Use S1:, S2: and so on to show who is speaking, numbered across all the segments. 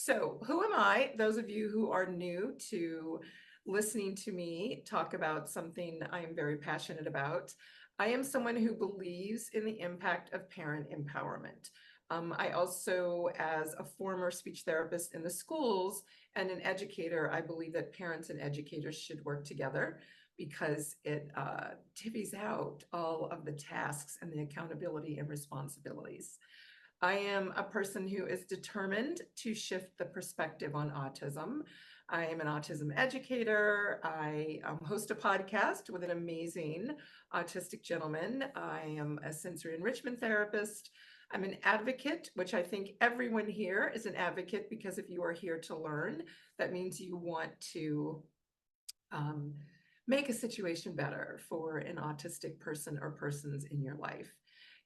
S1: So who am I? Those of you who are new to listening to me talk about something I am very passionate about. I am someone who believes in the impact of parent empowerment. I also, as a former speech therapist in the schools and an educator, I believe that parents and educators should work together because it divvies out all of the tasks and the accountability and responsibilities. I am a person who is determined to shift the perspective on autism. I am an autism educator. I host a podcast with an amazing autistic gentleman. I am a sensory enrichment therapist. I'm an advocate, which I think everyone here is an advocate because if you are here to learn, that means you want to um, make a situation better for an autistic person or persons in your life.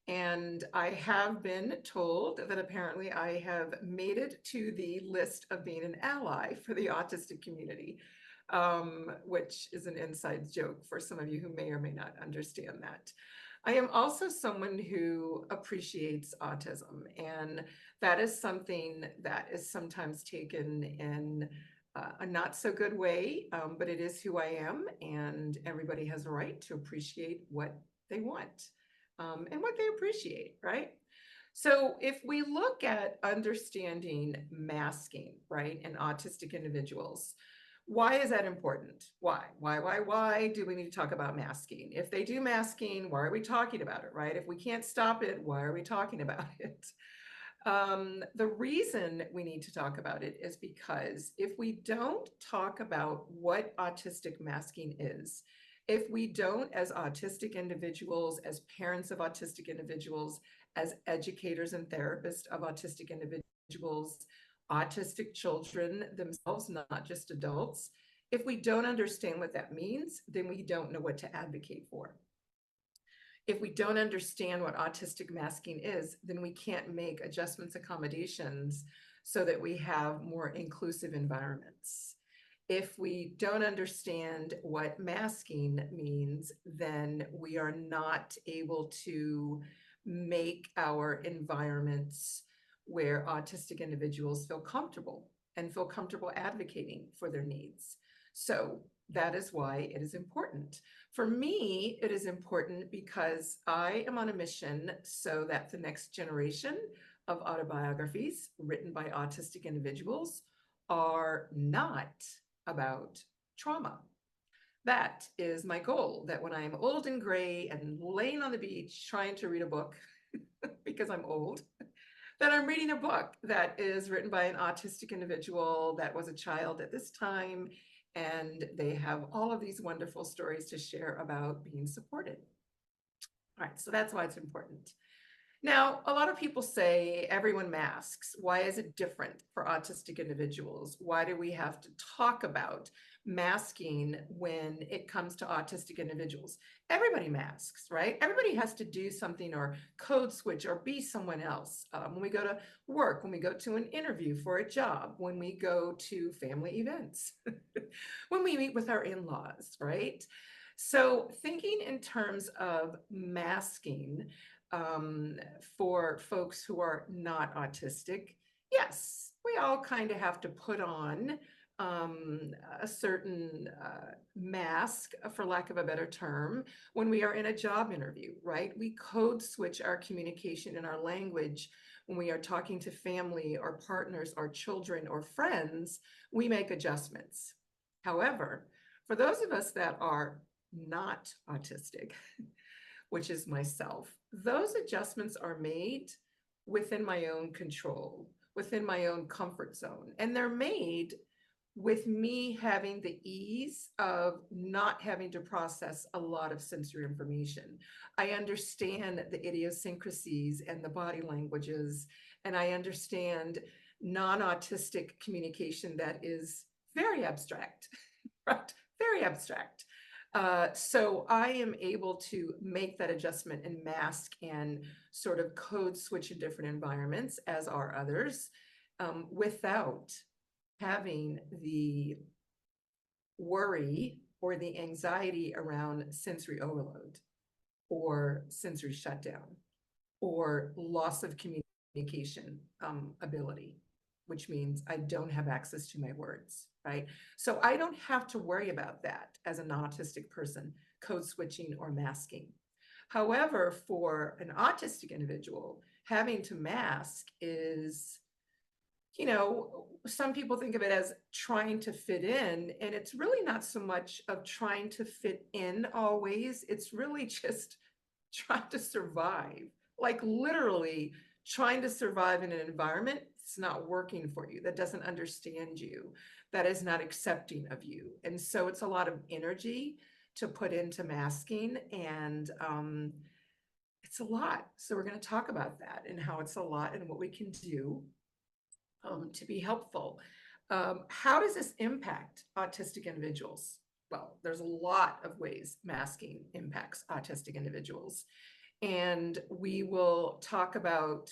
S1: And I have been told that apparently I have made it to the list of being an ally for the autistic community, which is an inside joke for some of you who may or may not understand that. I am also someone who appreciates autism, and that is something that is sometimes taken in a not so good way, but it is who I am, and everybody has a right to appreciate what they want and what they appreciate, right? So if we look at understanding masking, right, in autistic individuals, why is that important? Why do we need to talk about masking? If they do masking, why are we talking about it, right? If we can't stop it, why are we talking about it? The reason we need to talk about it is because if we don't talk about what autistic masking is, if we don't, as autistic individuals, as parents of autistic individuals, as educators and therapists of autistic individuals, autistic children themselves, not just adults, if we don't understand what that means, then we don't know what to advocate for. If we don't understand what autistic masking is, then we can't make adjustments, accommodations so that we have more inclusive environments. If we don't understand what masking means, then we are not able to make our environments where autistic individuals feel comfortable and feel comfortable advocating for their needs. So that is why it is important. For me, it is important because I am on a mission so that the next generation of autobiographies written by autistic individuals are not about trauma. That is my goal, that when I am old and gray and laying on the beach trying to read a book, because I'm old, that I'm reading a book that is written by an autistic individual that was a child at this time, and they have all of these wonderful stories to share about being supported. All right, so that's why it's important. Now, a lot of people say everyone masks. Why is it different for autistic individuals? Why do we have to talk about masking when it comes to autistic individuals? Everybody masks, right? Everybody has to do something or code switch or be someone else. When we go to work, when we go to an interview for a job, when we go to family events, when we meet with our in-laws, right? So thinking in terms of masking, for folks who are not autistic, yes, we all kind of have to put on a certain mask, for lack of a better term, when we are in a job interview, right? We code switch our communication and our language when we are talking to family or partners or children or friends, we make adjustments. However, for those of us that are not autistic, which is myself, those adjustments are made within my own control, within my own comfort zone. And they're made with me having the ease of not having to process a lot of sensory information. I understand the idiosyncrasies and the body languages, and I understand non-autistic communication that is very abstract, right? Very abstract. So I am able to make that adjustment and mask and sort of code switch in different environments, as are others, without having the worry or the anxiety around sensory overload or sensory shutdown or loss of communication ability. which means I don't have access to my words, right? So I don't have to worry about that as a non-autistic person, code switching or masking. However, for an autistic individual, having to mask is, some people think of it as trying to fit in, and it's really not so much of trying to fit in always. It's really just trying to survive, like literally trying to survive in an environment that's not working for you, that doesn't understand you, that is not accepting of you. And so it's a lot of energy to put into masking, and it's a lot. So we're going to talk about that and how it's a lot and what we can do to be helpful. How does this impact autistic individuals? Well, there's a lot of ways masking impacts autistic individuals. And we will talk about,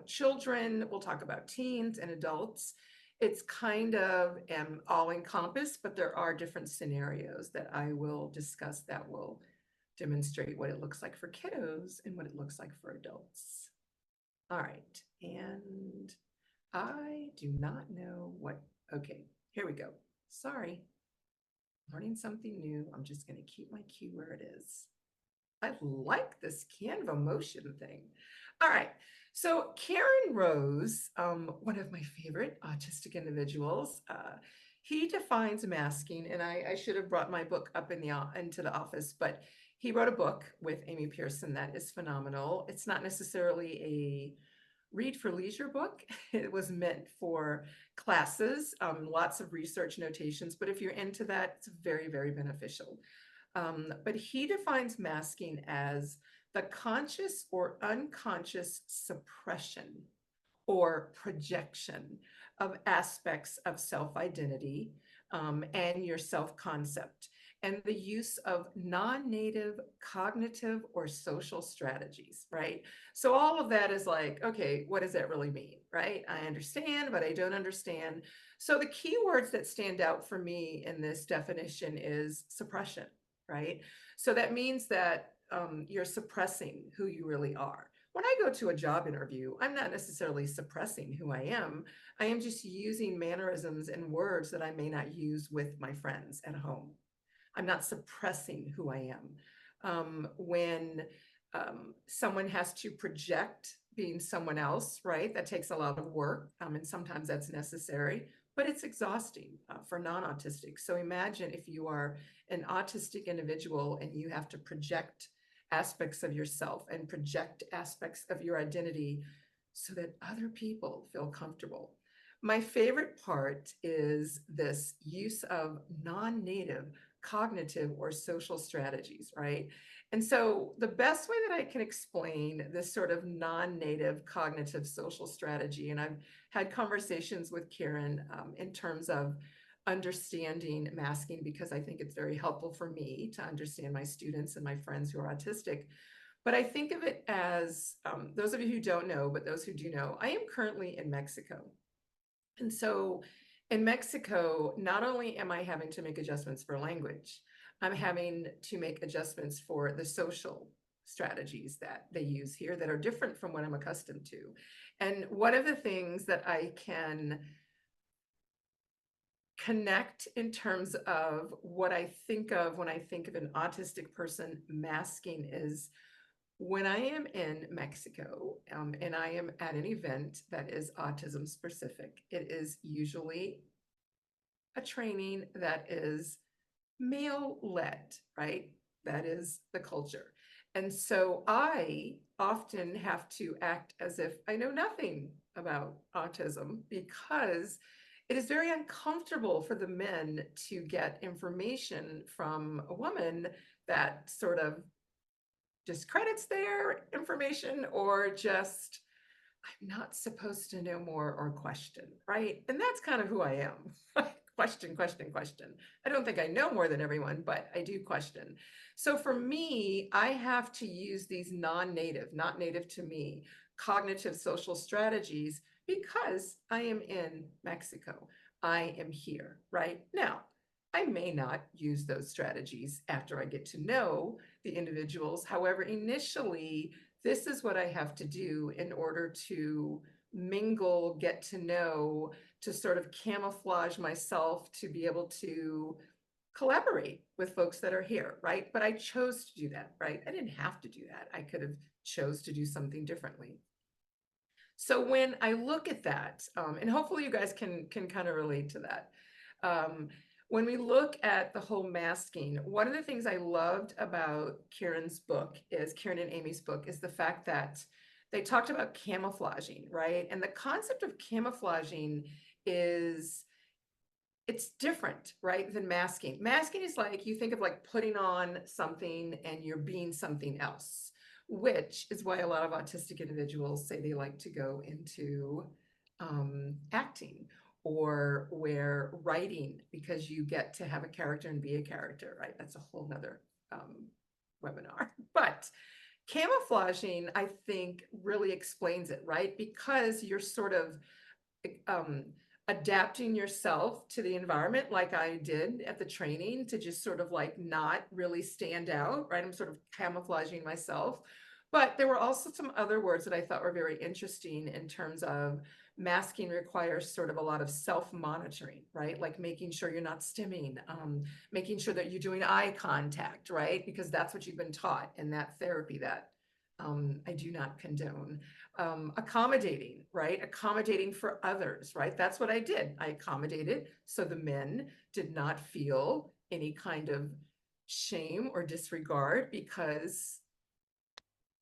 S1: children, we'll talk about teens and adults. It's kind of all encompassed, but there are different scenarios that I will discuss that will demonstrate what it looks like for kiddos and what it looks like for adults. All right, and I do not know okay, here we go. Sorry, learning something new. I'm just going to keep my cue where it is. I like this Canva motion thing. All right, so Karen Rose, one of my favorite autistic individuals, he defines masking, and I should have brought my book up into the office, but he wrote a book with Amy Pearson that is phenomenal. It's not necessarily a read for leisure book. It was meant for classes, lots of research notations, but if you're into that, it's very, very beneficial. But he defines masking as the conscious or unconscious suppression or projection of aspects of self-identity and your self-concept, and the use of non-native cognitive or social strategies, right? So all of that is like, okay, what does that really mean, right? I understand, but I don't understand. So the key words that stand out for me in this definition is suppression, right? So that means that you're suppressing who you really are. When I go to a job interview, I'm not necessarily suppressing who I am. I am just using mannerisms and words that I may not use with my friends at home. I'm not suppressing who I am. When someone has to project being someone else, right? That takes a lot of work, and sometimes that's necessary, but it's exhausting for non-autistic. So imagine if you are an autistic individual and you have to project aspects of yourself and project aspects of your identity so that other people feel comfortable. My favorite part is this use of non-native cognitive or social strategies, right? And so the best way that I can explain this sort of non-native cognitive social strategy, and I've had conversations with Karen in terms of understanding masking, because I think it's very helpful for me to understand my students and my friends who are autistic. But I think of it as, those of you who don't know, but those who do know, I am currently in Mexico. And so in Mexico, not only am I having to make adjustments for language, I'm having to make adjustments for the social strategies that they use here that are different from what I'm accustomed to. And one of the things that I can connect in terms of what I think of when I think of an autistic person masking is when I am in Mexico and I am at an event that is autism specific, it is usually a training that is male led, right? That is the culture. And so I often have to act as if I know nothing about autism because it is very uncomfortable for the men to get information from a woman that sort of discredits their information or just, I'm not supposed to know more or question, right? And that's kind of who I am. Question, question, question. I don't think I know more than everyone, but I do question. So for me, I have to use these non-native, not native to me, cognitive social strategies because I am in Mexico. I am here, right? Now, I may not use those strategies after I get to know the individuals. However, initially, this is what I have to do in order to mingle, get to know, to sort of camouflage myself to be able to collaborate with folks that are here, right? But I chose to do that, right? I didn't have to do that. I could have chose to do something differently. So when I look at that, and hopefully you guys can kind of relate to that. When we look at the whole masking, one of the things I loved about Kieran and Amy's book, is the fact that they talked about camouflaging, right? And the concept of camouflaging is, it's different, right, than masking. Masking is like, you think of like putting on something and you're being something else, which is why a lot of autistic individuals say they like to go into acting or where writing, because you get to have a character and be a character, right? That's a whole nother webinar. But camouflaging, I think, really explains it, right? Because you're sort of adapting yourself to the environment, like I did at the training, to just sort of like not really stand out, right? I'm sort of camouflaging myself. But there were also some other words that I thought were very interesting in terms of masking requires sort of a lot of self-monitoring, right? Like making sure you're not stimming, making sure that you're doing eye contact, right? Because that's what you've been taught in that therapy that I do not condone. Accommodating, right? Accommodating for others, right? That's what I did. I accommodated so the men did not feel any kind of shame or disregard, because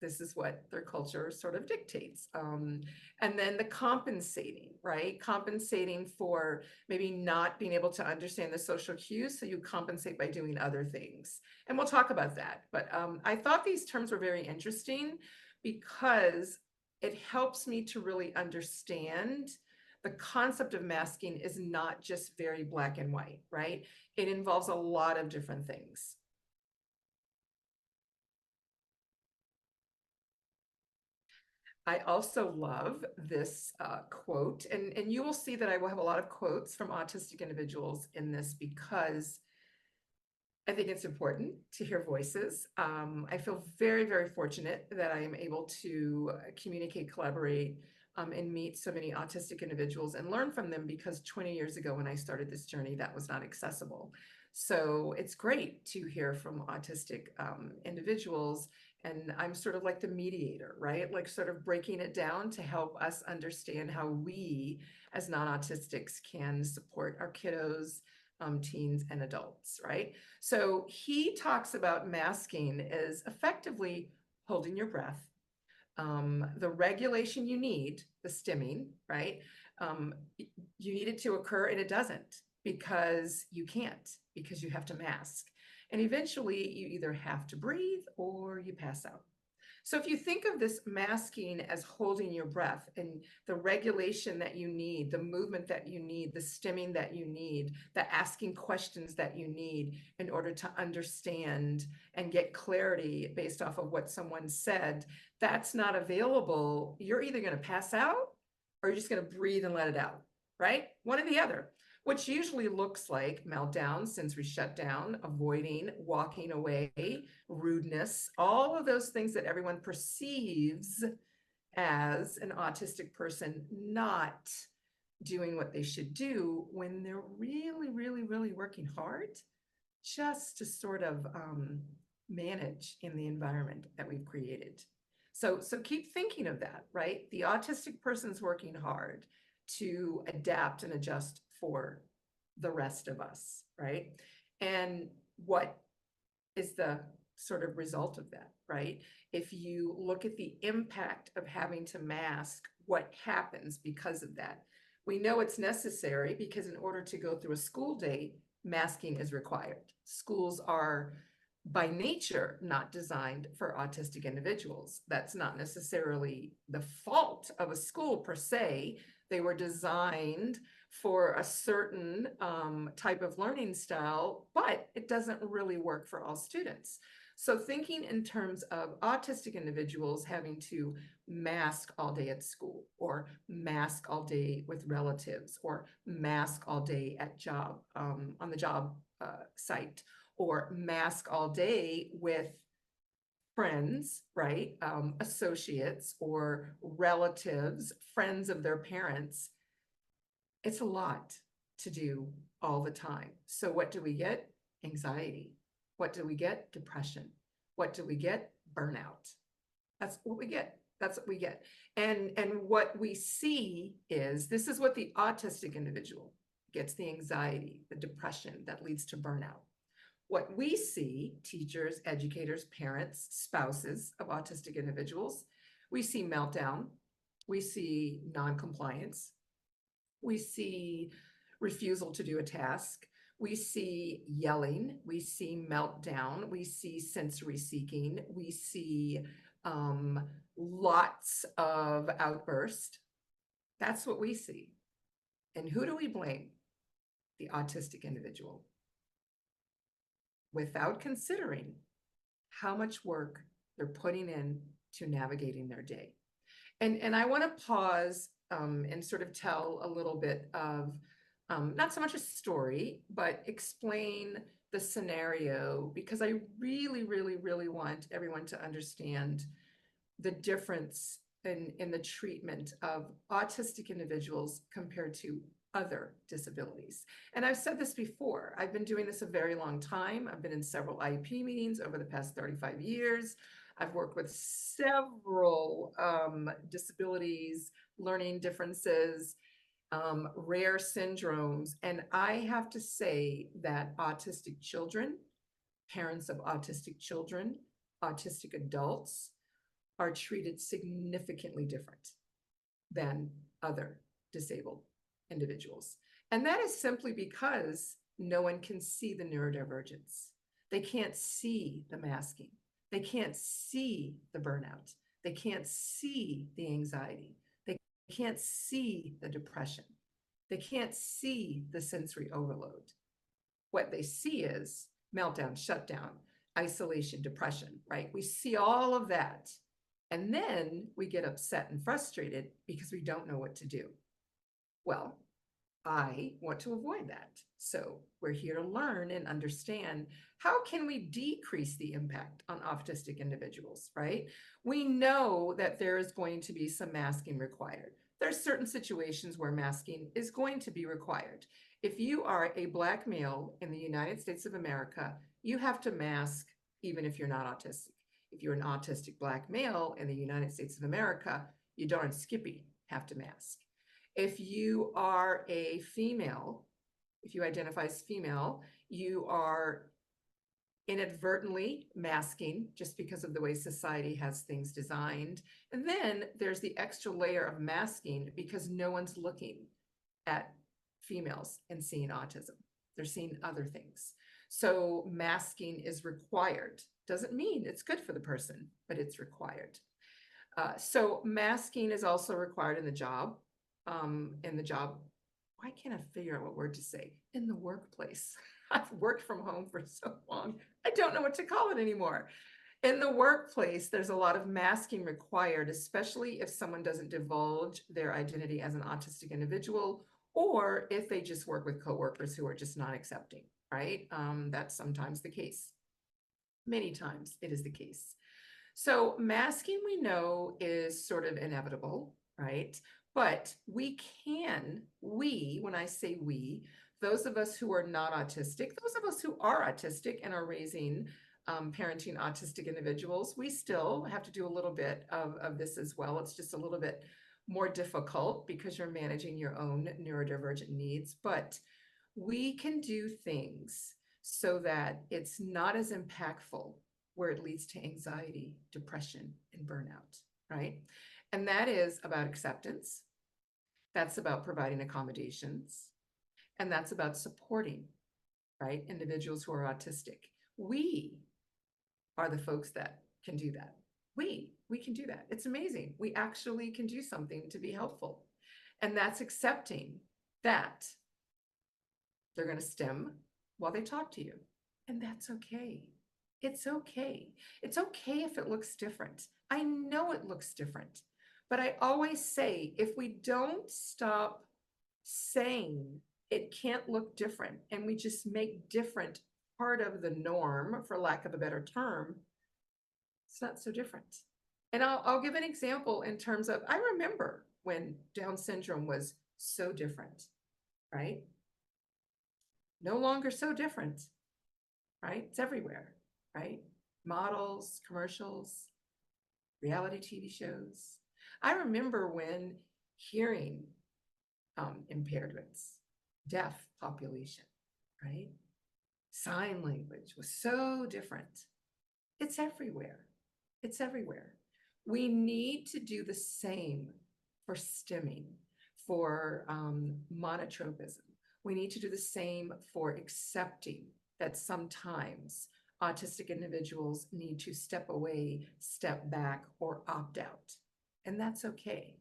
S1: this is what their culture sort of dictates. And then the compensating, right? Compensating for maybe not being able to understand the social cues, so you compensate by doing other things. And we'll talk about that. But I thought these terms were very interesting because it helps me to really understand the concept of masking is not just very black and white, right? It involves a lot of different things. I also love this quote, and you will see that I will have a lot of quotes from autistic individuals in this, because I think it's important to hear voices. I feel very, very fortunate that I am able to communicate, collaborate, and meet so many autistic individuals and learn from them, because 20 years ago when I started this journey, that was not accessible. So it's great to hear from autistic individuals, and I'm sort of like the mediator, right? Like sort of breaking it down to help us understand how we as non-autistics can support our kiddos, teens, and adults, right? So he talks about masking as effectively holding your breath, the regulation you need, the stimming, right? You need it to occur, and it doesn't, because you can't, because you have to mask. And eventually you either have to breathe or you pass out. So if you think of this masking as holding your breath, and the regulation that you need, the movement that you need, the stimming that you need, the asking questions that you need in order to understand and get clarity based off of what someone said, that's not available, you're either going to pass out or you're just going to breathe and let it out, right? One or the other, which usually looks like meltdown, sensory shutdown, avoiding, walking away, rudeness, all of those things that everyone perceives as an autistic person not doing what they should do, when they're really, really, really working hard just to sort of manage in the environment that we've created. So keep thinking of that, right? The autistic person's working hard to adapt and adjust for the rest of us, right? And what is the sort of result of that, right? If you look at the impact of having to mask, what happens because of that? We know it's necessary because in order to go through a school day, masking is required. Schools are by nature not designed for autistic individuals. That's not necessarily the fault of a school per se. They were designed for a certain type of learning style, but it doesn't really work for all students. So thinking in terms of autistic individuals having to mask all day at school, or mask all day with relatives, or mask all day at job, on the job site, or mask all day with friends, right? Associates or relatives, friends of their parents. It's a lot to do all the time. So what do we get? Anxiety. What do we get? Depression. What do we get? Burnout. That's what we get. That's what we get. And what we see is this is what the autistic individual gets: the anxiety, the depression that leads to burnout. What we see, teachers, educators, parents, spouses of autistic individuals, we see meltdown, we see non-compliance, we see refusal to do a task, we see yelling, we see meltdown, we see sensory seeking, we see lots of outburst. That's what we see. And who do we blame? The autistic individual, without considering how much work they're putting in to navigating their day. And I want to pause and sort of tell a little bit of not so much a story, but explain the scenario, because I really, really, really want everyone to understand the difference in the treatment of autistic individuals compared to other disabilities. And I've said this before, I've been doing this a very long time. I've been in several IEP meetings over the past 35 years. I've worked with several disabilities, learning differences, rare syndromes. And I have to say that autistic children, parents of autistic children, autistic adults are treated significantly different than other disabled individuals. And that is simply because no one can see the neurodivergence. They can't see the masking. They can't see the burnout. They can't see the anxiety. They can't see the depression. They can't see the sensory overload. What they see is meltdown, shutdown, isolation, depression, right? We see all of that. And then we get upset and frustrated because we don't know what to do. Well, I want to avoid that. So we're here to learn and understand, how can we decrease the impact on autistic individuals, right? We know that there is going to be some masking required. There's certain situations where masking is going to be required. If you are a Black male in the United States of America, you have to mask even if you're not autistic. If you're an autistic Black male in the United States of America, you darn skippy have to mask. If you are a female, if you identify as female, you are inadvertently masking just because of the way society has things designed. And then there's the extra layer of masking because no one's looking at females and seeing autism. They're seeing other things. So masking is required. Doesn't mean it's good for the person, but it's required. So masking is also required in the job. Why can't I figure out what word to say? In the workplace. I've worked from home for so long, I don't know what to call it anymore. In the workplace, there's a lot of masking required, especially if someone doesn't divulge their identity as an autistic individual, or if they just work with coworkers who are just not accepting, right? That's sometimes the case. Many times it is the case. So masking, we know, is sort of inevitable, right? But when I say we, those of us who are not autistic, those of us who are autistic and are raising, parenting autistic individuals, we still have to do a little bit of this as well. It's just a little bit more difficult because you're managing your own neurodivergent needs, but we can do things so that it's not as impactful where it leads to anxiety, depression, and burnout, right? And that is about acceptance. That's about providing accommodations. And that's about supporting, right, individuals who are autistic. We are the folks that can do that. We can do that. It's amazing. We actually can do something to be helpful. And that's accepting that they're going to stim while they talk to you. And that's okay. It's okay. It's okay if it looks different. I know it looks different. But I always say, if we don't stop saying it can't look different, and we just make different part of the norm, for lack of a better term, It's not so different. And I'll give an example in terms of, I remember when Down syndrome was so different, right? No longer so different, right? It's everywhere, right? Models, commercials, reality TV shows. I remember when hearing impairments, deaf population, right? Sign language was so different. It's everywhere. It's everywhere. We need to do the same for stimming, for monotropism. We need to do the same for accepting that sometimes autistic individuals need to step away, step back, or opt out. And that's okay.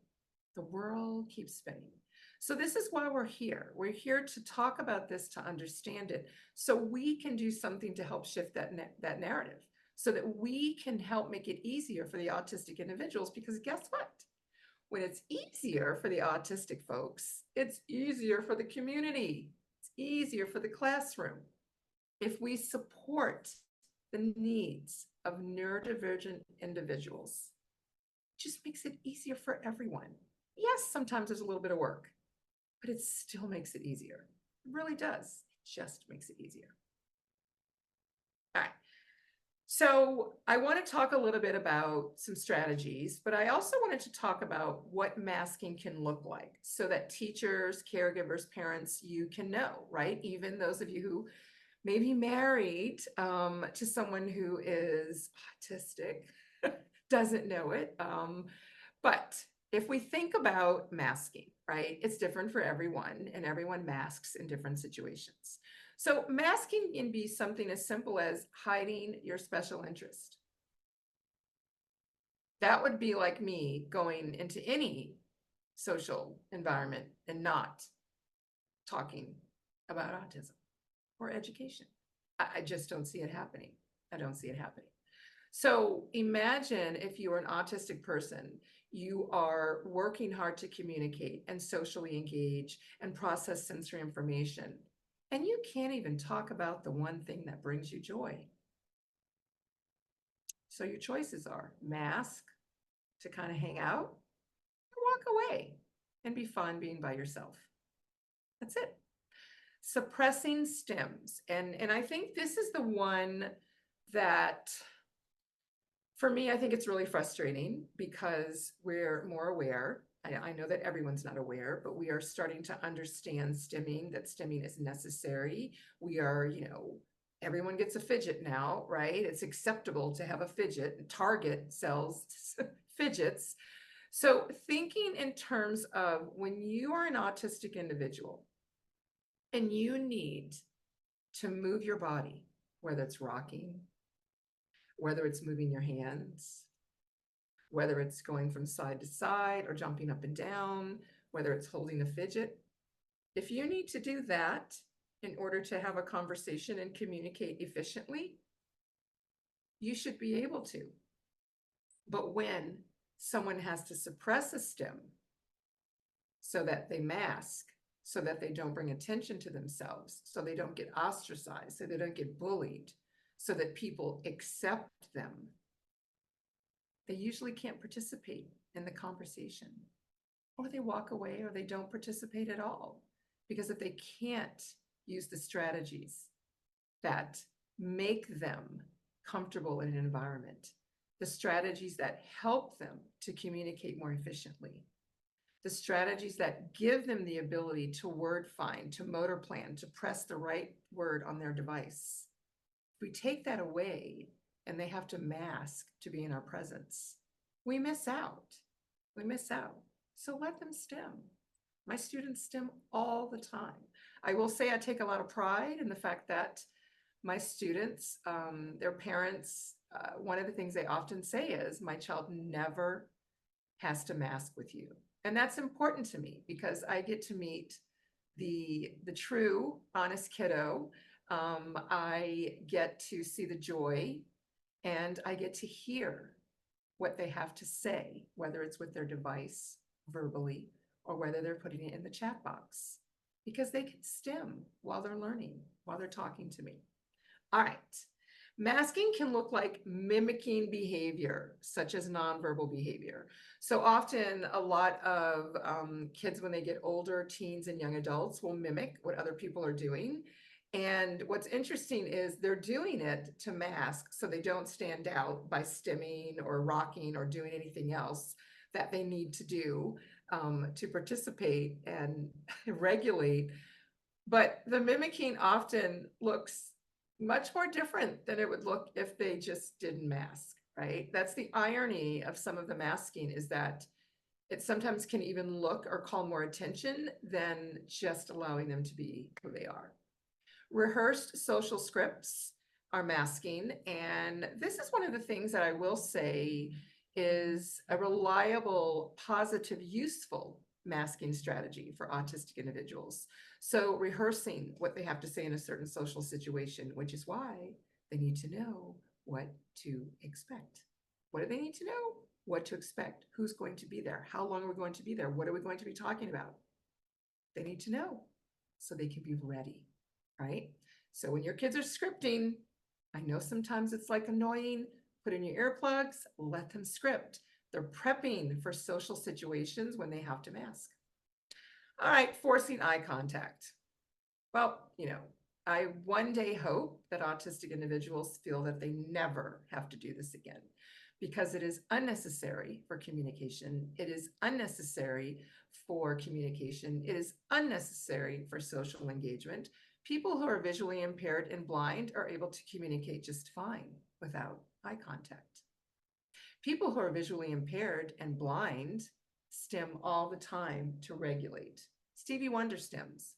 S1: The world keeps spinning. So this is why we're here. We're here to talk about this, to understand it, so we can do something to help shift that narrative, so that we can help make it easier for the autistic individuals. Because guess what? When it's easier for the autistic folks, it's easier for the community. It's easier for the classroom. If we support the needs of neurodivergent individuals, it just makes it easier for everyone. Yes, sometimes there's a little bit of work, but it still makes it easier. It really does. It just makes it easier. All right. So I want to talk a little bit about some strategies, but I also wanted to talk about what masking can look like, so that teachers, caregivers, parents, you can know, right? Even those of you who may be married to someone who is autistic, doesn't know it. But if we think about masking, right, it's different for everyone, and everyone masks in different situations. So masking can be something as simple as hiding your special interest. That would be like me going into any social environment and not talking about autism or education. I just don't see it happening. I don't see it happening. So imagine if you are an autistic person, you are working hard to communicate and socially engage and process sensory information, and you can't even talk about the one thing that brings you joy. So your choices are mask to kind of hang out, or walk away and be fun being by yourself. That's it. Suppressing stims. And I think this is the one that, for me, I think it's really frustrating, because we're more aware. I know that everyone's not aware, but we are starting to understand stimming, that stimming is necessary. We are, everyone gets a fidget now, right? It's acceptable to have a fidget. Target sells fidgets. So thinking in terms of, when you are an autistic individual and you need to move your body, whether it's rocking, whether it's moving your hands, whether it's going from side to side or jumping up and down, whether it's holding a fidget. If you need to do that in order to have a conversation and communicate efficiently, you should be able to. But when someone has to suppress a stim so that they mask, so that they don't bring attention to themselves, so they don't get ostracized, so they don't get bullied, so that people accept them, they usually can't participate in the conversation, or they walk away, or they don't participate at all. Because if they can't use the strategies that make them comfortable in an environment, the strategies that help them to communicate more efficiently, the strategies that give them the ability to word find, to motor plan, to press the right word on their device, if we take that away and they have to mask to be in our presence, we miss out. We miss out. So let them stim. My students stim all the time. I will say I take a lot of pride in the fact that my students, their parents, one of the things they often say is, my child never has to mask with you. And that's important to me, because I get to meet the true, honest kiddo. I get to see the joy, and I get to hear what they have to say, whether it's with their device verbally or whether they're putting it in the chat box, because they can stim while they're learning, while they're talking to me. All right. Masking can look like mimicking behavior, such as nonverbal behavior. So often a lot of kids, when they get older, teens and young adults will mimic what other people are doing. And what's interesting is they're doing it to mask so they don't stand out by stimming or rocking or doing anything else that they need to do to participate and regulate. But the mimicking often looks much more different than it would look if they just didn't mask, right? That's the irony of some of the masking, is that it sometimes can even look or call more attention than just allowing them to be who they are. Rehearsed social scripts are masking, and this is one of the things that I will say is a reliable, positive, useful masking strategy for autistic individuals. So rehearsing what they have to say in a certain social situation, which is why they need to know what to expect. What do they need to know? What to expect? Who's going to be there? How long are we going to be there? What are we going to be talking about? They need to know so they can be ready, right? So when your kids are scripting, I know sometimes it's like annoying, put in your earplugs, let them script. They're prepping for social situations when they have to mask. All right, forcing eye contact. Well, I one day hope that autistic individuals feel that they never have to do this again, because it is unnecessary for communication. It is unnecessary for communication. It is unnecessary for social engagement. People who are visually impaired and blind are able to communicate just fine without eye contact. People who are visually impaired and blind stim all the time to regulate. Stevie Wonder stims.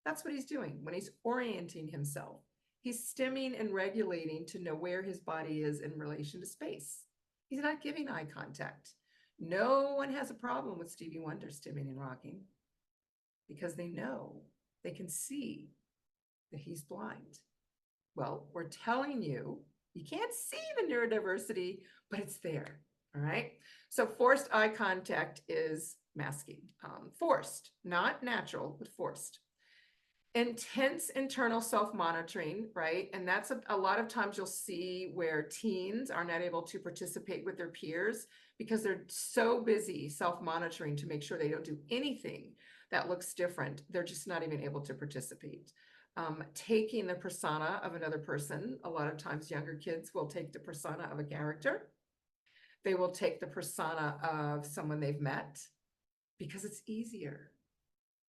S1: That's what he's doing when he's orienting himself. He's stimming and regulating to know where his body is in relation to space. He's not giving eye contact. No one has a problem with Stevie Wonder stimming and rocking because they know, they can see that he's blind. Well, we're telling you, you can't see the neurodiversity, but it's there, all right? So forced eye contact is masking. Forced, not natural, but forced. Intense internal self-monitoring, right? And that's a lot of times you'll see where teens are not able to participate with their peers because they're so busy self-monitoring to make sure they don't do anything that looks different. They're just not even able to participate. Taking the persona of another person. A lot of times younger kids will take the persona of a character. They will take the persona of someone they've met because it's easier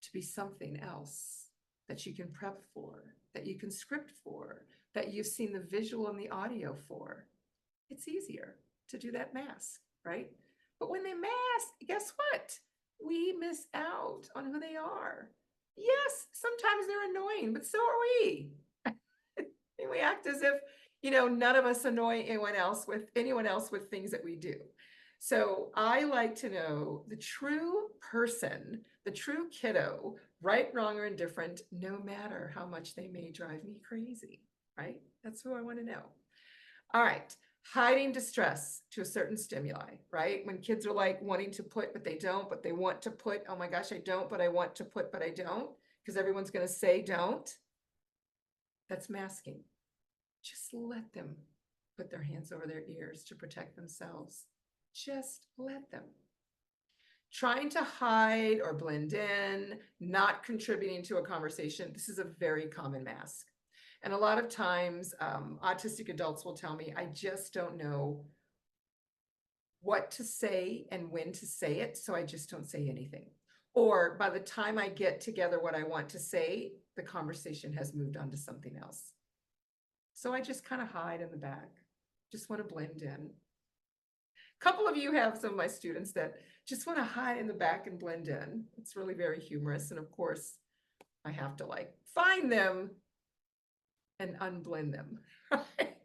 S1: to be something else that you can prep for, that you can script for, that you've seen the visual and the audio for. It's easier to do that mask, right? But when they mask, guess what? We miss out on who they are. Yes, sometimes they're annoying, but so are we. And we act as if, none of us annoy anyone else with things that we do. So I like to know the true person, the true kiddo, right, wrong, or indifferent, no matter how much they may drive me crazy, right? That's who I want to know. All right, hiding distress to a certain stimuli, right? When kids are like wanting to put, but they don't, but they want to put, oh my gosh, I don't, but I want to put, but I don't, because everyone's going to say don't. That's masking. Just let them put their hands over their ears to protect themselves. Just let them. Trying to hide or blend in, not contributing to a conversation. This is a very common mask. And a lot of times, autistic adults will tell me, I just don't know what to say and when to say it, so I just don't say anything. Or by the time I get together what I want to say, the conversation has moved on to something else. So I just kind of hide in the back, just want to blend in. A couple of you have some of my students that just want to hide in the back and blend in. It's really very humorous. And of course, I have to find them and unblend them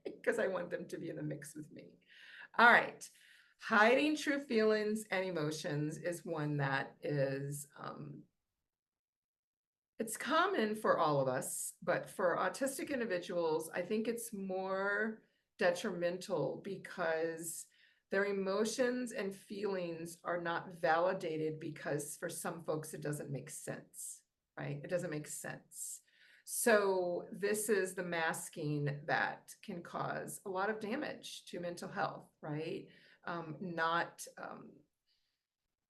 S1: because I want them to be in the mix with me. All right. Hiding true feelings and emotions is one that is, it's common for all of us, but for autistic individuals, I think it's more detrimental because their emotions and feelings are not validated because for some folks, it doesn't make sense, right? It doesn't make sense. So this is the masking that can cause a lot of damage to mental health, right? Not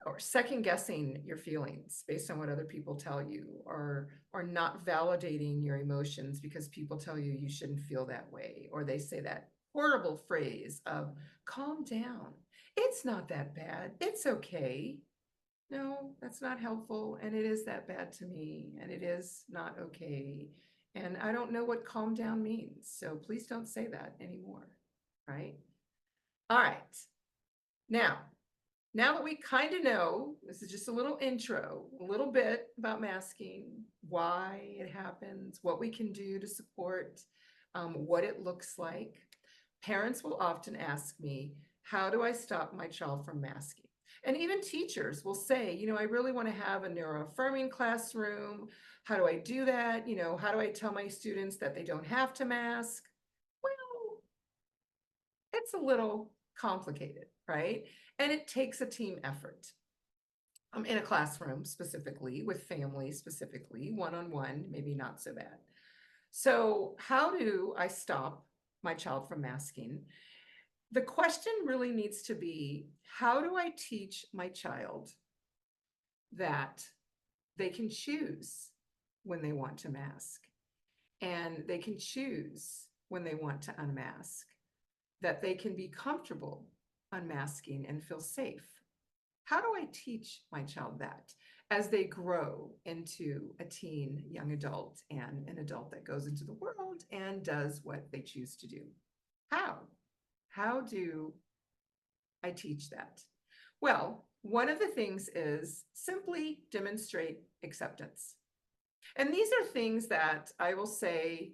S1: or second guessing your feelings based on what other people tell you, or not validating your emotions because people tell you you shouldn't feel that way, or they say that horrible phrase of calm down. It's not that bad. It's okay. No, that's not helpful, and it is that bad to me, and it is not okay. And I don't know what calm down means, so please don't say that anymore, right? All right. Now that we kind of know, this is just a little intro, a little bit about masking, why it happens, what we can do to support, what it looks like. Parents will often ask me, how do I stop my child from masking? And even teachers will say, you know, I really want to have a neuroaffirming classroom. How do I do that? You know, how do I tell my students that they don't have to mask? Well, it's a little complicated, right? And it takes a team effort. In a classroom specifically, with families specifically, one-on-one, maybe not so bad. So how do I stop my child from masking? The question really needs to be, how do I teach my child that they can choose when they want to mask, and they can choose when they want to unmask, that they can be comfortable unmasking and feel safe? How do I teach my child that as they grow into a teen, young adult, and an adult that goes into the world and does what they choose to do? How? How do I teach that? Well, one of the things is simply demonstrate acceptance. And these are things that I will say,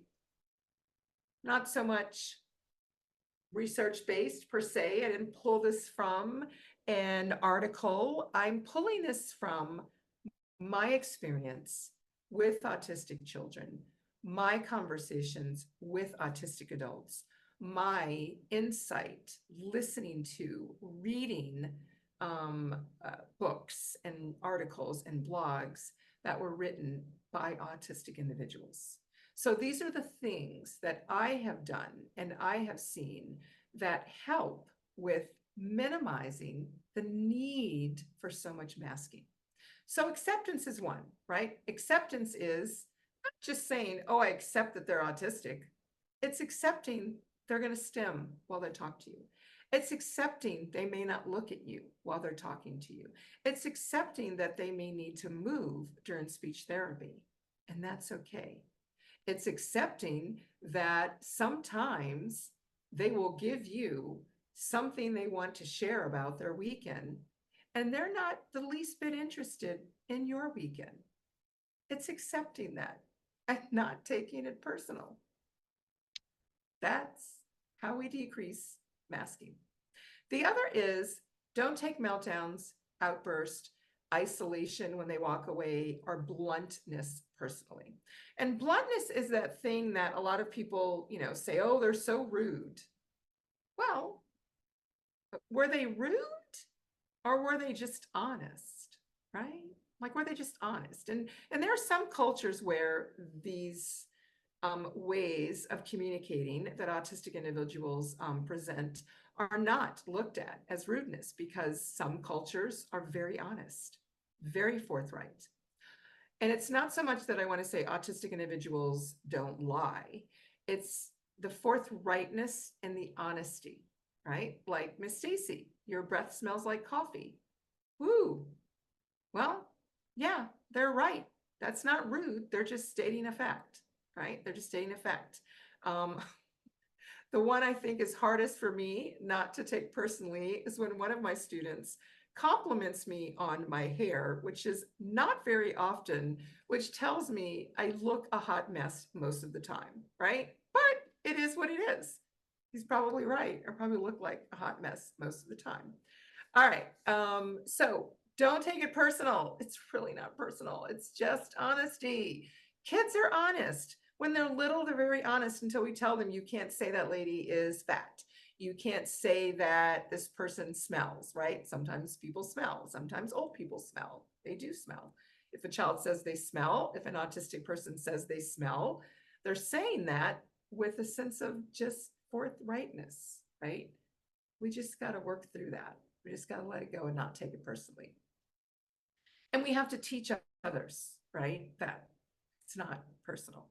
S1: not so much research-based per se. I didn't pull this from an article. I'm pulling this from my experience with autistic children, my conversations with autistic adults, my insight, listening to, reading books and articles and blogs that were written by autistic individuals. So these are the things that I have done and I have seen that help with minimizing the need for so much masking. So acceptance is one, right? Acceptance is not just saying, oh, I accept that they're autistic. It's accepting they're going to stim while they talk to you. It's accepting they may not look at you while they're talking to you. It's accepting that they may need to move during speech therapy, and that's okay. It's accepting that sometimes they will give you something they want to share about their weekend, and they're not the least bit interested in your weekend. It's accepting that and not taking it personal. That's how we decrease masking. The other is, don't take meltdowns, outburst, isolation when they walk away, or bluntness personally. And bluntness is that thing that a lot of people, you know, say, oh, they're so rude. Well, were they rude, or were they just honest, right? Like, were they just honest? And there are some cultures where these ways of communicating that autistic individuals present are not looked at as rudeness, because some cultures are very honest, very forthright. And it's not so much that I want to say autistic individuals don't lie. It's the forthrightness and the honesty, right? Like, Miss Stacy, your breath smells like coffee. Woo. Well, yeah, they're right. That's not rude. They're just stating a fact, right? They're just stating a fact. The one I think is hardest for me not to take personally is when one of my students compliments me on my hair, which is not very often, which tells me I look a hot mess most of the time, right? But it is what it is. He's probably right. I probably look like a hot mess most of the time. All right. So don't take it personal. It's really not personal. It's just honesty. Kids are honest. When they're little, they're very honest until we tell them, you can't say that lady is fat. You can't say that this person smells, right? Sometimes people smell. Sometimes old people smell. They do smell. If a child says they smell, if an autistic person says they smell, they're saying that with a sense of just forthrightness, right? We just got to work through that. We just got to let it go and not take it personally. And we have to teach others, right? That it's not personal.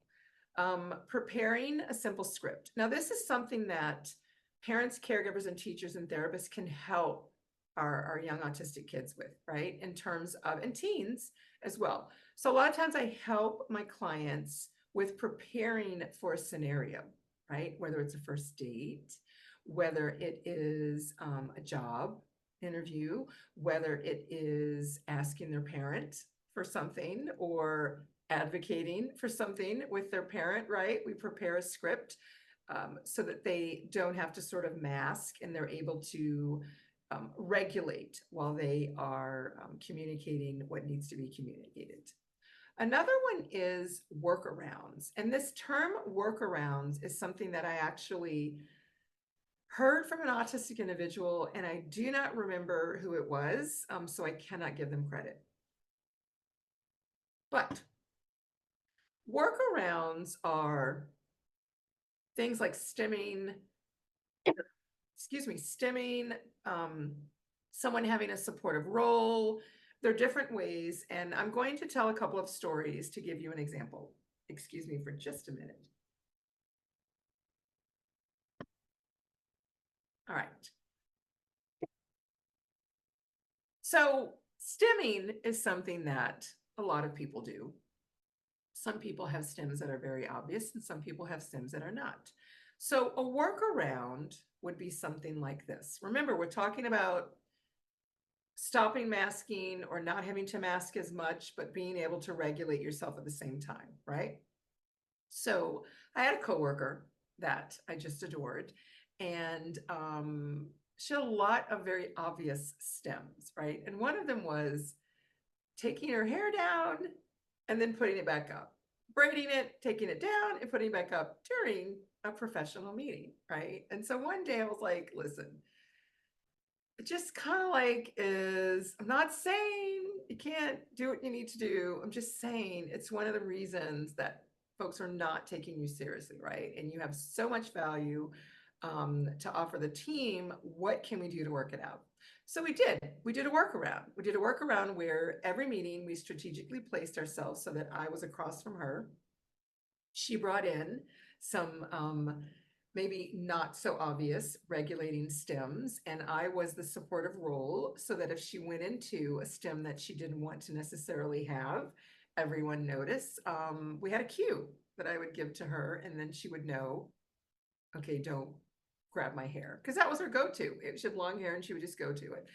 S1: Preparing a simple script. Now, this is something that parents, caregivers, and teachers and therapists can help our young autistic kids with, right? In terms of, and teens as well. So a lot of times I help my clients with preparing for a scenario, right? Whether it's a first date, whether it is a job interview, whether it is asking their parent for something or advocating for something with their parent, right? We prepare a script so that they don't have to sort of mask and they're able to regulate while they are communicating what needs to be communicated. Another one is workarounds. And this term workarounds is something that I actually heard from an autistic individual, and I do not remember who it was, so I cannot give them credit. But workarounds are things like stemming, someone having a supportive role. There are different ways, and I'm going to tell a couple of stories to give you an example. Excuse me for just a minute. All right. So stemming is something that a lot of people do. Some people have stems that are very obvious, and some people have stems that are not. So a workaround would be something like this. Remember, we're talking about stopping masking or not having to mask as much, but being able to regulate yourself at the same time, right? So I had a coworker that I just adored, and she had a lot of very obvious stems, right? And one of them was taking her hair down and then putting it back up, braiding it, taking it down and putting it back up during a professional meeting, right? And so one day I was like, listen, it just kind of like is, I'm not saying you can't do what you need to do. I'm just saying it's one of the reasons that folks are not taking you seriously, right? And you have so much value to offer the team. What can we do to work it out? So we did a workaround. We did a workaround where every meeting we strategically placed ourselves so that I was across from her. She brought in some maybe not so obvious regulating stems, and I was the supportive role so that if she went into a stem that she didn't want to necessarily have everyone notice, we had a cue that I would give to her, and then she would know, okay, don't grab my hair, because that was her go-to. She had long hair and she would just go to it.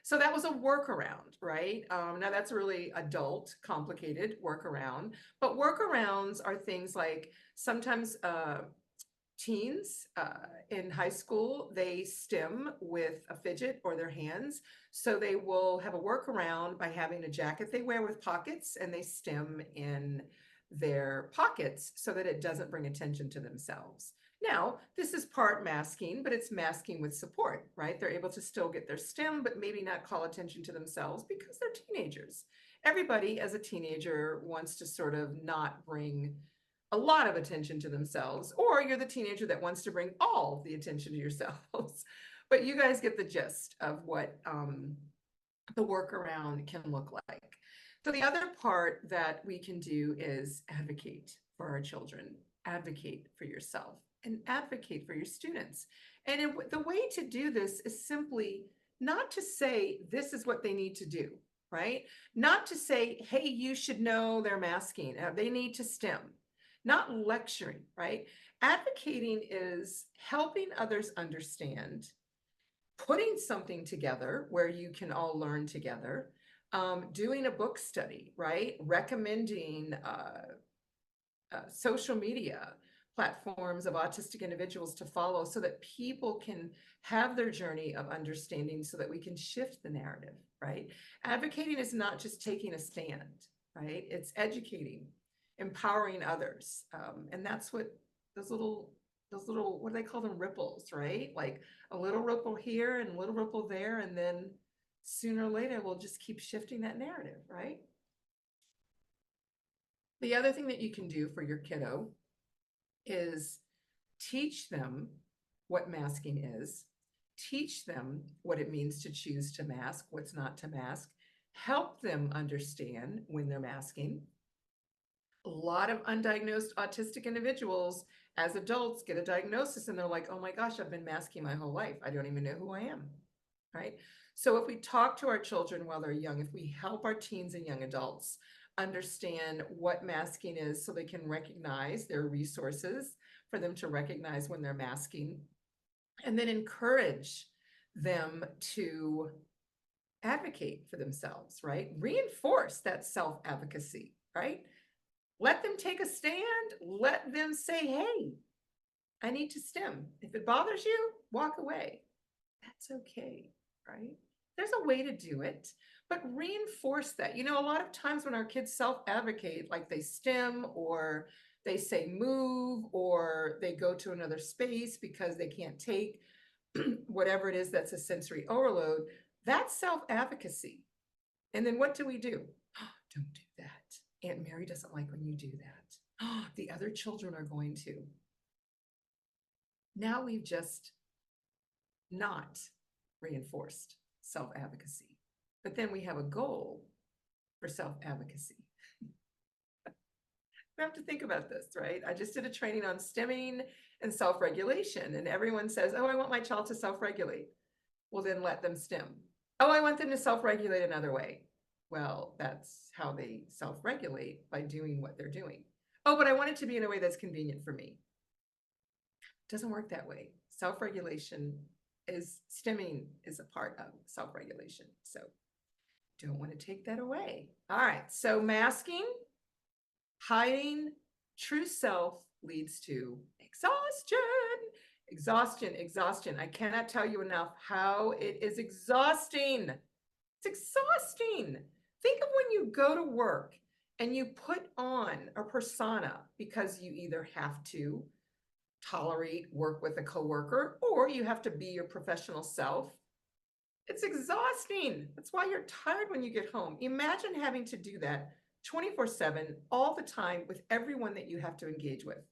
S1: So that was a workaround, right? Now that's a really adult, complicated workaround, but workarounds are things like sometimes teens in high school, they stem with a fidget or their hands. So they will have a workaround by having a jacket they wear with pockets, and they stem in their pockets so that it doesn't bring attention to themselves. Now, this is part masking, but it's masking with support, right? They're able to still get their stem, but maybe not call attention to themselves because they're teenagers. Everybody as a teenager wants to sort of not bring a lot of attention to themselves, or you're the teenager that wants to bring all the attention to yourselves. But you guys get the gist of what the workaround can look like. So the other part that we can do is advocate for our children, advocate for yourself, and advocate for your students. And the way to do this is simply not to say this is what they need to do, right? Not to say, hey, you should know they're masking, they need to stem. Not lecturing, right? Advocating is helping others understand, putting something together where you can all learn together, doing a book study, right? Recommending social media platforms of autistic individuals to follow so that people can have their journey of understanding so that we can shift the narrative, right? Advocating is not just taking a stand, right? It's educating, empowering others. And that's what those little, what do they call them? Ripples, right? Like a little ripple here and a little ripple there. And then sooner or later, we'll just keep shifting that narrative, right? The other thing that you can do for your kiddo is teach them what masking is, teach them what it means to choose to mask, what's not to mask, help them understand when they're masking. A lot of undiagnosed autistic individuals as adults get a diagnosis and they're like, oh my gosh, I've been masking my whole life. I don't even know who I am, right? So if we talk to our children while they're young, if we help our teens and young adults understand what masking is so they can recognize their resources for them to recognize when they're masking, and then encourage them to advocate for themselves, right? Reinforce that self-advocacy, right? Let them take a stand. Let them say, hey, I need to stim. If it bothers you, walk away. That's okay, right? There's a way to do it, but reinforce that. You know, a lot of times when our kids self-advocate, like they stim or they say move or they go to another space because they can't take whatever it is that's a sensory overload, that's self-advocacy. And then what do? Don't do that. Aunt Mary doesn't like when you do that. The other children are going to. Now we've just not reinforced self-advocacy. But then we have a goal for self-advocacy. We have to think about this, right? I just did a training on stimming and self-regulation, and everyone says, oh, I want my child to self-regulate. Well, then let them stim. Oh, I want them to self-regulate another way. Well, that's how they self-regulate, by doing what they're doing. Oh, but I want it to be in a way that's convenient for me. It doesn't work that way. Self-regulation is, stimming is a part of self-regulation. So don't want to take that away. All right, so masking, hiding true self leads to exhaustion. Exhaustion. I cannot tell you enough how it is exhausting. It's exhausting. Think of when you go to work and you put on a persona because you either have to tolerate work with a coworker or you have to be your professional self. It's exhausting. That's why you're tired when you get home. Imagine having to do that 24/7 all the time with everyone that you have to engage with.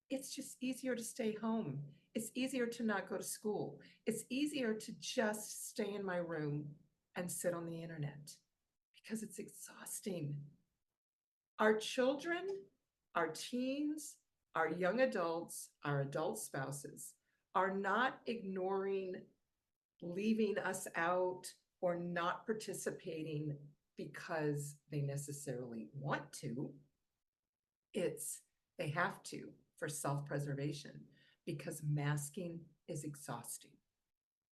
S1: It's just easier to stay home. It's easier to not go to school. It's easier to just stay in my room and sit on the internet because it's exhausting. Our children, our teens, our young adults, our adult spouses are not ignoring, leaving us out, or not participating because they necessarily want to. It's they have to for self-preservation because masking is exhausting.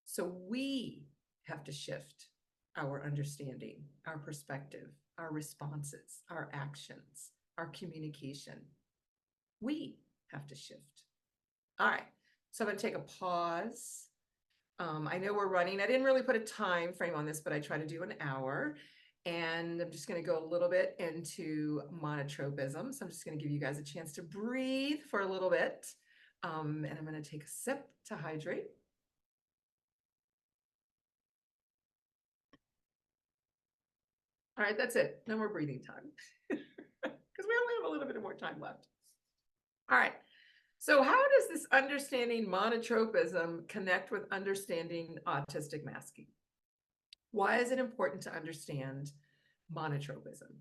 S1: So we have to shift our understanding, our perspective, our responses, our actions, our communication. We have to shift. All right, so I'm going to take a pause. I know we're running. I didn't really put a time frame on this, but I try to do an hour. And I'm just going to go a little bit into monotropism. So I'm just going to give you guys a chance to breathe for a little bit. And I'm going to take a sip to hydrate. All right, that's it. No more breathing time because we only have a little bit more time left. All right. So how does this understanding monotropism connect with understanding autistic masking? Why is it important to understand monotropism,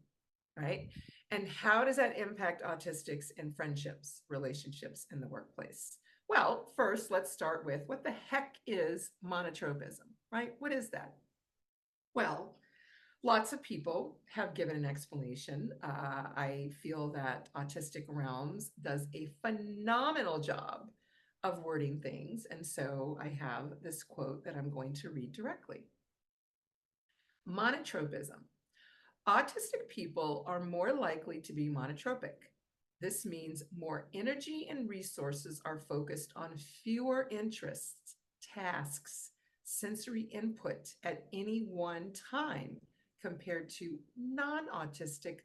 S1: right? And how does that impact autistics in friendships, relationships, in the workplace? Well, first, let's start with what the heck is monotropism, right? What is that? Well, lots of people have given an explanation. I feel that Autistic Realms does a phenomenal job of wording things. And so I have this quote that I'm going to read directly. Monotropism. Autistic people are more likely to be monotropic. This means more energy and resources are focused on fewer interests, tasks, sensory input at any one time compared to non-autistic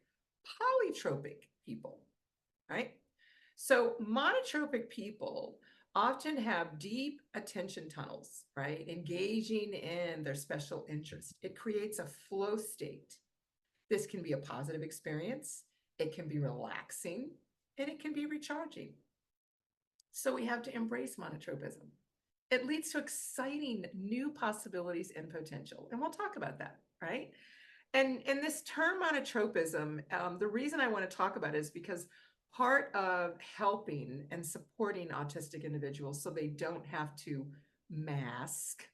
S1: polytropic people, right? So monotropic people often have deep attention tunnels, right? Engaging in their special interest. It creates a flow state. This can be a positive experience. it can be relaxing, and it can be recharging. So we have to embrace monotropism. It leads to exciting new possibilities and potential. And we'll talk about that, right? And this term monotropism, the reason I want to talk about it is because part of helping and supporting autistic individuals so they don't have to mask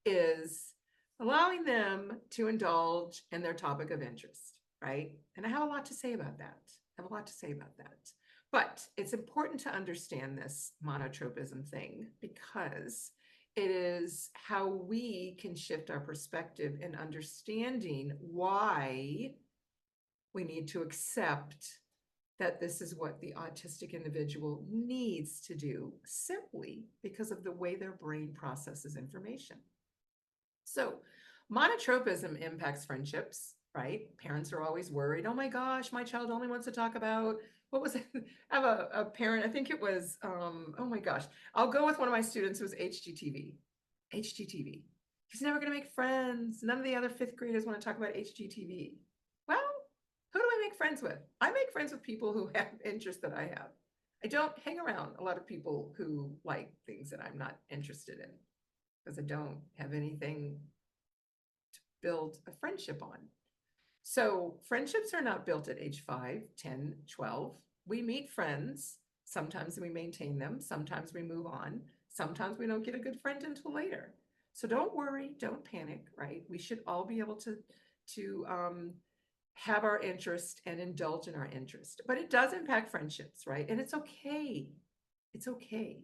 S1: is allowing them to indulge in their topic of interest, right? And I have a lot to say about that. I have a lot to say about that. But it's important to understand this monotropism thing because it is how we can shift our perspective in understanding why we need to accept that this is what the autistic individual needs to do simply because of the way their brain processes information. So monotropism impacts friendships, right? Parents are always worried. Oh my gosh, my child only wants to talk about, what was it? I have a parent, I think it was, oh my gosh, I'll go with one of my students who was HGTV. HGTV. He's never going to make friends. None of the other fifth graders want to talk about HGTV. Well, who do I make friends with? I make friends with people who have interests that I have. I don't hang around a lot of people who like things that I'm not interested in because I don't have anything to build a friendship on. So friendships are not built at age 5, 10, 12. We meet friends. Sometimes we maintain them. Sometimes we move on. Sometimes we don't get a good friend until later. So don't worry, don't panic, right? We should all be able to have our interest and indulge in our interest. But it does impact friendships, right? And it's okay. It's okay.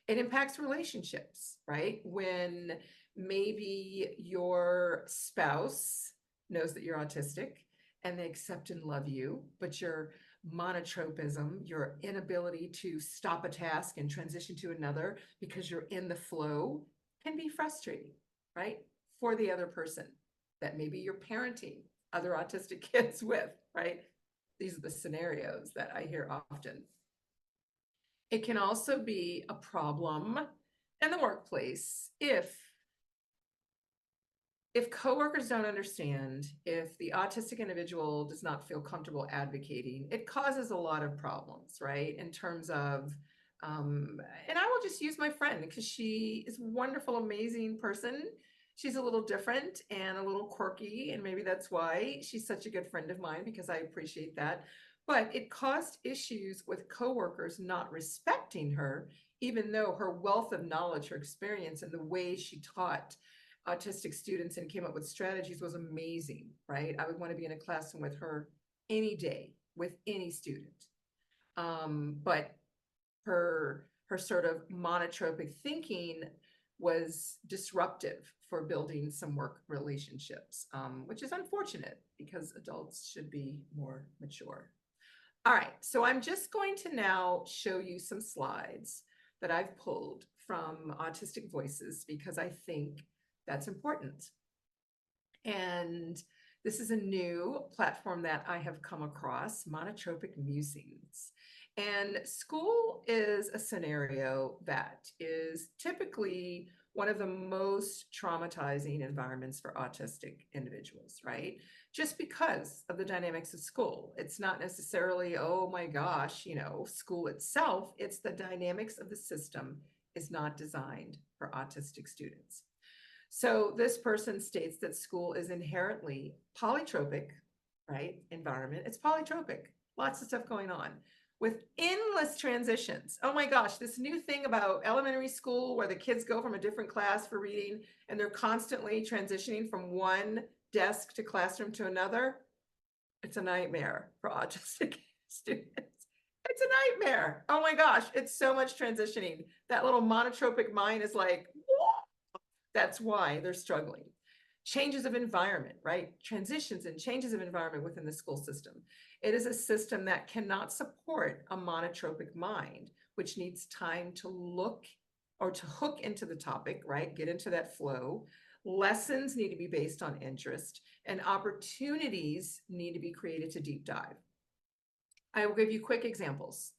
S1: It impacts relationships, right? When maybe your spouse knows that you're autistic and they accept and love you, but your monotropism, your inability to stop a task and transition to another because you're in the flow can be frustrating, right? For the other person that maybe you're parenting other autistic kids with, right? These are the scenarios that I hear often. It can also be a problem in the workplace if coworkers don't understand, if the autistic individual does not feel comfortable advocating, it causes a lot of problems, right? In terms of, and I will just use my friend because she is a wonderful, amazing person. She's a little different and a little quirky, and maybe that's why she's such a good friend of mine because I appreciate that. But it caused issues with coworkers not respecting her, even though her wealth of knowledge, her experience, and the way she taught autistic students and came up with strategies was amazing, right? I would want to be in a classroom with her any day with any student. But her sort of monotropic thinking was disruptive for building some work relationships, which is unfortunate because adults should be more mature. All right, so I'm just going to now show you some slides that I've pulled from Autistic Voices because I think that's important. And this is a new platform that I have come across, Monotropic Musings. And school is a scenario that is typically one of the most traumatizing environments for autistic individuals, right? Just because of the dynamics of school. It's not necessarily, oh my gosh, you know, school itself, it's the dynamics of the system is not designed for autistic students. So this person states that school is inherently polytropic, right? Environment. It's polytropic. Lots of stuff going on with endless transitions. Oh my gosh, this new thing about elementary school where the kids go from a different class for reading and they're constantly transitioning from one desk to classroom to another. It's a nightmare for autistic students. It's a nightmare. Oh my gosh, it's so much transitioning. That little monotropic mind is like, whoa. That's why they're struggling. Changes of environment, right? Transitions and changes of environment within the school system. It is a system that cannot support a monotropic mind, which needs time to look or to hook into the topic, right? Get into that flow. Lessons need to be based on interest and opportunities need to be created to deep dive. I will give you quick examples.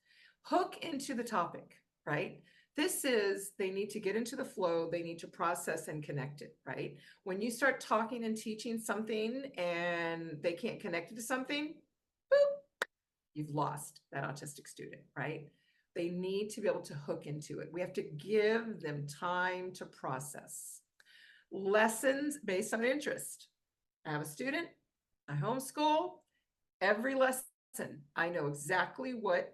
S1: Hook into the topic, right? This is, they need to get into the flow, they need to process and connect it, right? When you start talking and teaching something and they can't connect it to something, boop, you've lost that autistic student, right? They need to be able to hook into it. We have to give them time to process. Lessons based on interest. I have a student, I homeschool, every lesson, I know exactly what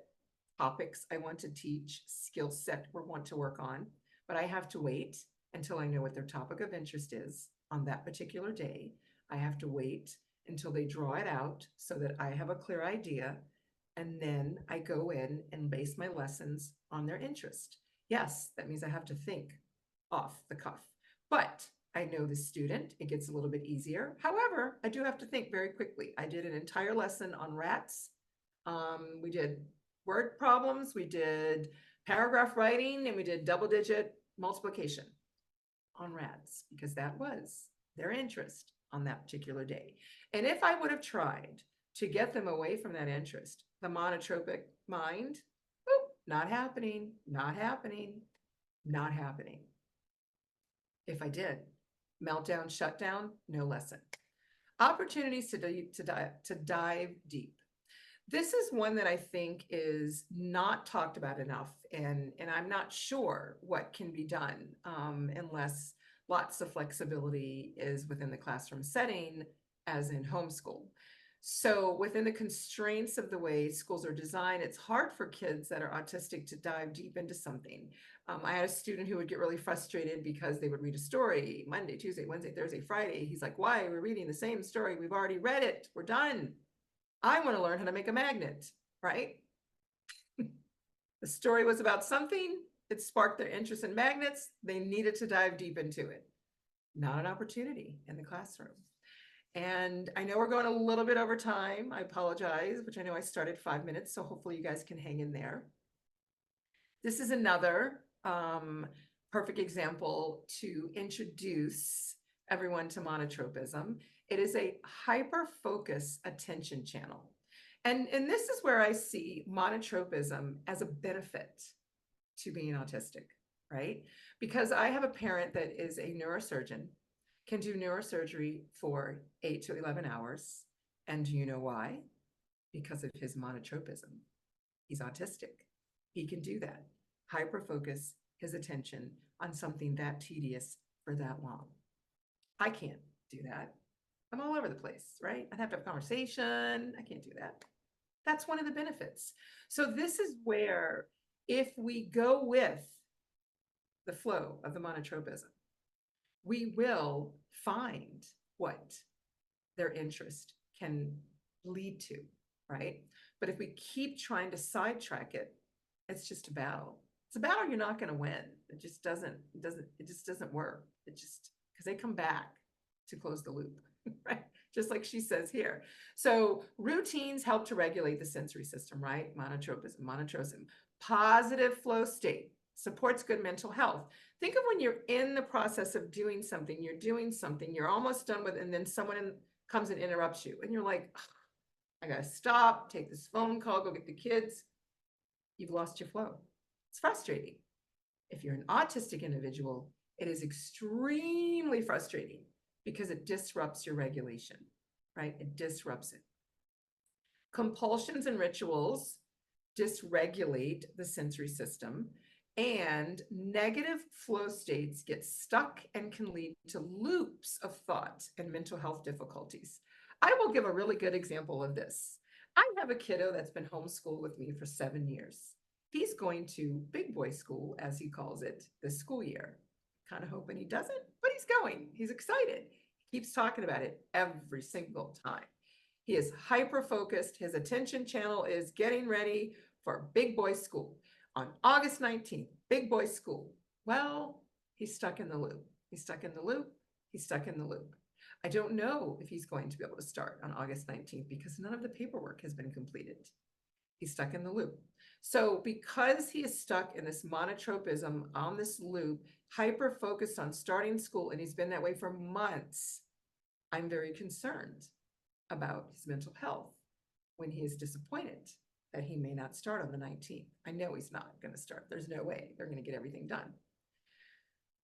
S1: topics I want to teach, skill set we want to work on, but I have to wait until I know what their topic of interest is on that particular day. I have to wait until they draw it out so that I have a clear idea. And then I go in and base my lessons on their interest. Yes, that means I have to think off the cuff, but I know the student, it gets a little bit easier. However, I do have to think very quickly. I did an entire lesson on rats. We did word problems, we did paragraph writing, and we did double-digit multiplication on rats because that was their interest on that particular day. And if I would have tried to get them away from that interest, the monotropic mind, boop, not happening, not happening, not happening. If I did, meltdown, shutdown, no lesson. Opportunities to dive deep. This is one that I think is not talked about enough, and I'm not sure what can be done unless lots of flexibility is within the classroom setting, as in homeschool. So within the constraints of the way schools are designed, it's hard for kids that are autistic to dive deep into something. I had a student who would get really frustrated because they would read a story Monday, Tuesday, Wednesday, Thursday, Friday. He's like, why? We're reading the same story. We've already read it. We're done. I want to learn how to make a magnet, right? The story was about something. It sparked their interest in magnets. They needed to dive deep into it. Not an opportunity in the classroom. And I know we're going a little bit over time. I apologize, which I know I started 5 minutes, so hopefully you guys can hang in there. This is another perfect example to introduce everyone to monotropism. It is a hyper-focus attention channel. And this is where I see monotropism as a benefit to being autistic, right? Because I have a parent that is a neurosurgeon, can do neurosurgery for 8 to 11 hours. And do you know why? Because of his monotropism. He's autistic. He can do that. Hyper-focus his attention on something that tedious for that long. I can't do that. I'm all over the place, right? I'd have to have a conversation. I can't do that. That's one of the benefits. So this is where, if we go with the flow of the monotropism, we will find what their interest can lead to, right? But if we keep trying to sidetrack it, it's just a battle. It's a battle you're not going to win. It just doesn't work. It just, because they come back to close the loop, right? Just like she says here. So routines help to regulate the sensory system, right? Monotropism, positive flow state supports good mental health. Think of when you're in the process of doing something, you're almost done with, and then someone comes and interrupts you, and you're like, I gotta stop, take this phone call, go get the kids. You've lost your flow. It's frustrating. If you're an autistic individual, it is extremely frustrating because it disrupts your regulation, right? It disrupts it. Compulsions and rituals dysregulate the sensory system, and negative flow states get stuck and can lead to loops of thought and mental health difficulties. I will give a really good example of this. I have a kiddo that's been homeschooled with me for 7 years. He's going to big boy school, as he calls it, this school year. Kind of hoping he doesn't, but he's going. He's excited. He keeps talking about it every single time. He is hyper-focused. His attention channel is getting ready for big boy school. On August 19th, big boy school. Well, he's stuck in the loop. He's stuck in the loop. He's stuck in the loop. I don't know if he's going to be able to start on August 19th because none of the paperwork has been completed. He's stuck in the loop. So because he is stuck in this monotropism on this loop, hyper-focused on starting school, and he's been that way for months, I'm very concerned about his mental health when he is disappointed that he may not start on the 19th. I know he's not going to start. There's no way they're going to get everything done.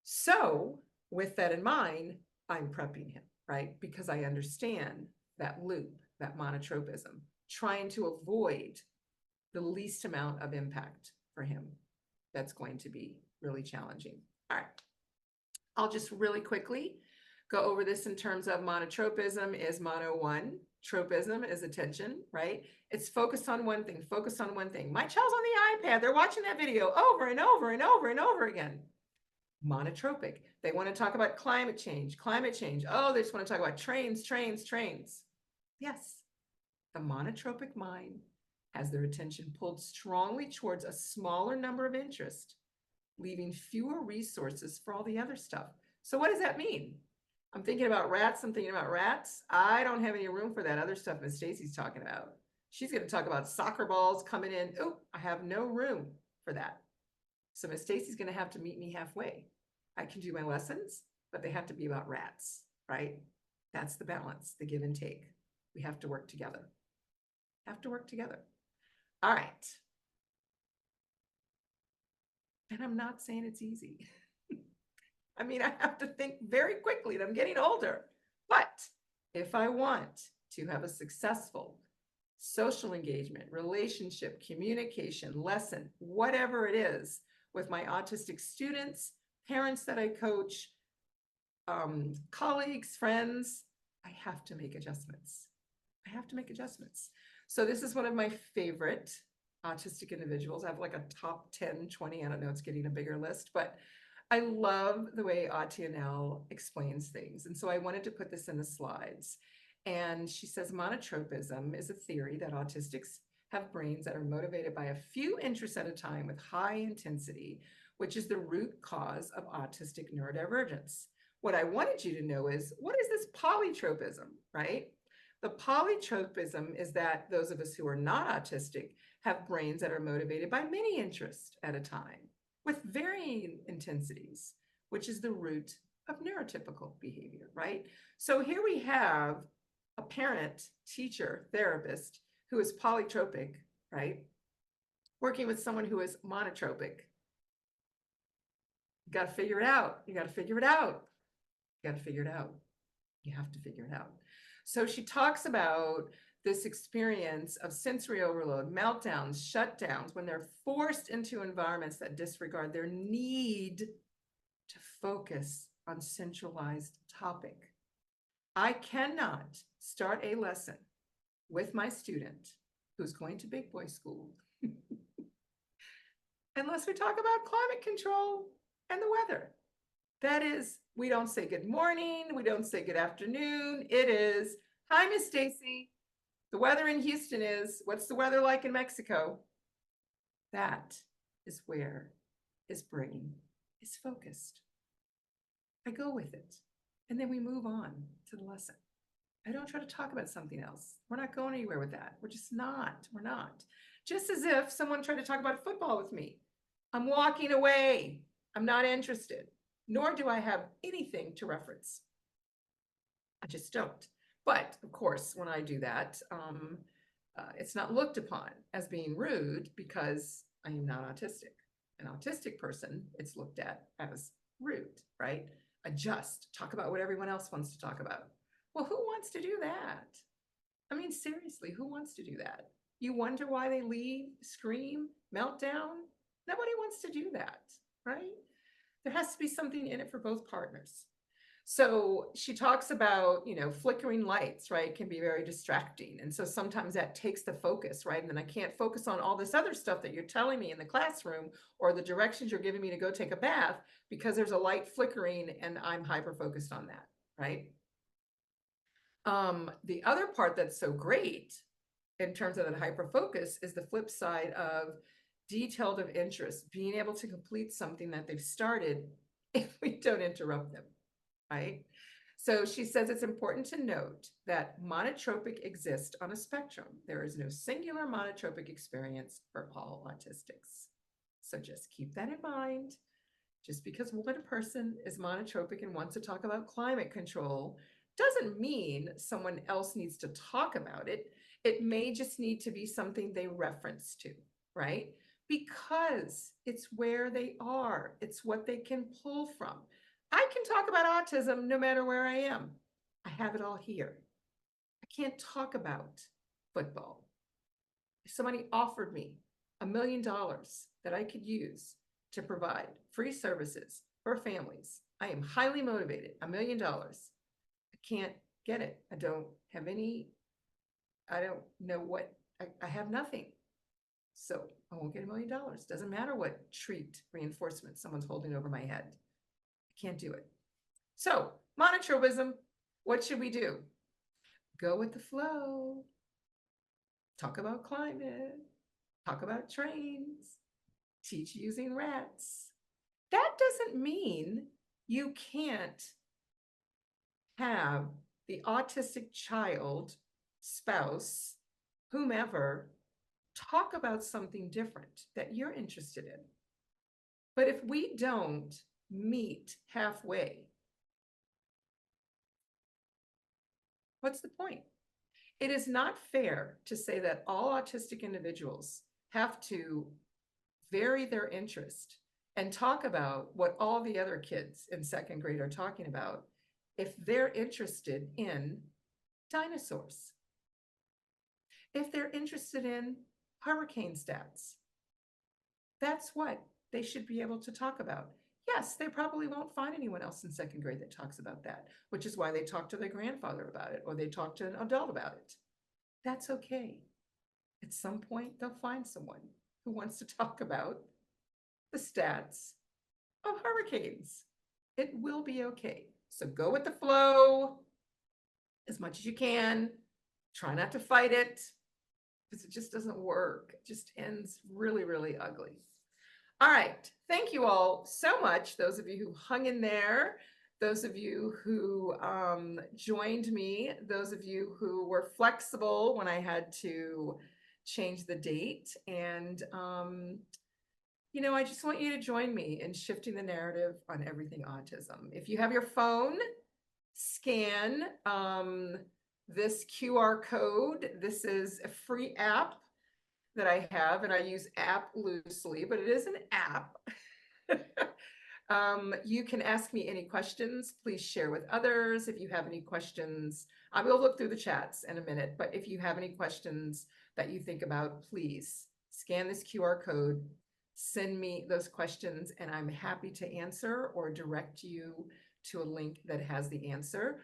S1: So with that in mind, I'm prepping him, right? Because I understand that loop, that monotropism. trying to avoid the least amount of impact for him. That's going to be really challenging. All right. I'll just really quickly go over this in terms of monotropism is mono one, tropism is attention, right? It's focused on one thing, focused on one thing. My child's on the iPad, they're watching that video over and over and over and over again. Monotropic, they want to talk about climate change. Oh, they just want to talk about trains. Yes, the monotropic mind has their attention pulled strongly towards a smaller number of interests, leaving fewer resources for all the other stuff. So what does that mean? I'm thinking about rats. I don't have any room for that other stuff Miss Stacy's talking about. She's going to talk about soccer balls coming in. Oh, I have no room for that. So Miss Stacy's going to have to meet me halfway. I can do my lessons, but they have to be about rats, right? That's the balance, the give and take. We have to work together. All right. And I'm not saying it's easy. I mean, I have to think very quickly, and I'm getting older. But if I want to have a successful social engagement, relationship, communication, lesson, whatever it is, with my autistic students, parents that I coach, colleagues, friends, I have to make adjustments. So this is one of my favorite autistic individuals. I have like a top 10, 20, I don't know, it's getting a bigger list, but I love the way Atianel explains things. And so I wanted to put this in the slides. And she says monotropism is a theory that autistics have brains that are motivated by a few interests at a time with high intensity, which is the root cause of autistic neurodivergence. What I wanted you to know is, what is this polytropism, right? The polytropism is that those of us who are not autistic have brains that are motivated by many interests at a time with varying intensities, which is the root of neurotypical behavior, right? So here we have a parent, teacher, therapist who is polytropic, right? Working with someone who is monotropic. You got to figure it out. You have to figure it out. So she talks about this experience of sensory overload, meltdowns, shutdowns, when they're forced into environments that disregard their need to focus on centralized topic. I cannot start a lesson with my student who's going to big boy school unless we talk about climate control and the weather. That is, we don't say good morning, we don't say good afternoon. It is, hi, Miss Stacy. The weather in Houston is, what's the weather like in Mexico? That is where his brain is focused. I go with it, and then we move on to the lesson. I don't try to talk about something else. We're not going anywhere with that. We're just not. We're not. Just as if someone tried to talk about football with me. I'm walking away. I'm not interested, nor do I have anything to reference. I just don't. But of course, when I do that, it's not looked upon as being rude because I am not autistic. An autistic person, it's looked at as rude, right? Adjust, talk about what everyone else wants to talk about. Well, who wants to do that? I mean, seriously, who wants to do that? You wonder why they leave, scream, meltdown? Nobody wants to do that, right? There has to be something in it for both partners. So she talks about, flickering lights, right, can be very distracting. And so sometimes that takes the focus, right? And then I can't focus on all this other stuff that you're telling me in the classroom or the directions you're giving me to go take a bath because there's a light flickering and I'm hyper-focused on that, right? The other part that's so great in terms of that hyper-focus is the flip side of detailed of interest, being able to complete something that they've started if we don't interrupt them. Right? So she says it's important to note that monotropic exists on a spectrum. There is no singular monotropic experience for all autistics. So just keep that in mind. Just because one person is monotropic and wants to talk about climate control doesn't mean someone else needs to talk about it. It may just need to be something they reference to, right? Because it's where they are. It's what they can pull from. I can talk about autism no matter where I am. I have it all here. I can't talk about football If somebody offered me $1 million that I could use to provide free services for families, I am highly motivated. $1 million. I can't get it. I don't have any, I don't know what, I have nothing. So I won't get $1 million. Doesn't matter what treat reinforcement someone's holding over my head. I can't do it. So monotropism, what should we do? Go with the flow. Talk about climate. Talk about trains. Teach using rats. That doesn't mean you can't have the autistic child, spouse, whomever, talk about something different that you're interested in. But if we don't meet halfway, what's the point? It is not fair to say that all autistic individuals have to vary their interest and talk about what all the other kids in second grade are talking about if they're interested in dinosaurs, if they're interested in hurricane stats. That's what they should be able to talk about. Yes, they probably won't find anyone else in second grade that talks about that, which is why they talk to their grandfather about it or they talk to an adult about it. That's okay. At some point, they'll find someone who wants to talk about the stats of hurricanes. It will be okay. So go with the flow as much as you can. Try not to fight it because it just doesn't work. It just ends really, really ugly. All right. Thank you all so much. Those of you who hung in there, those of you who joined me, those of you who were flexible when I had to change the date. And, you know, I just want you to join me in shifting the narrative on everything autism. If you have your phone, scan this QR code. This is a free app that I have, and I use app loosely, but it is an app. You can ask me any questions. Please share with others. If you have any questions, I will look through the chats in a minute, but if you have any questions that you think about, please scan this QR code, send me those questions, and I'm happy to answer or direct you to a link that has the answer.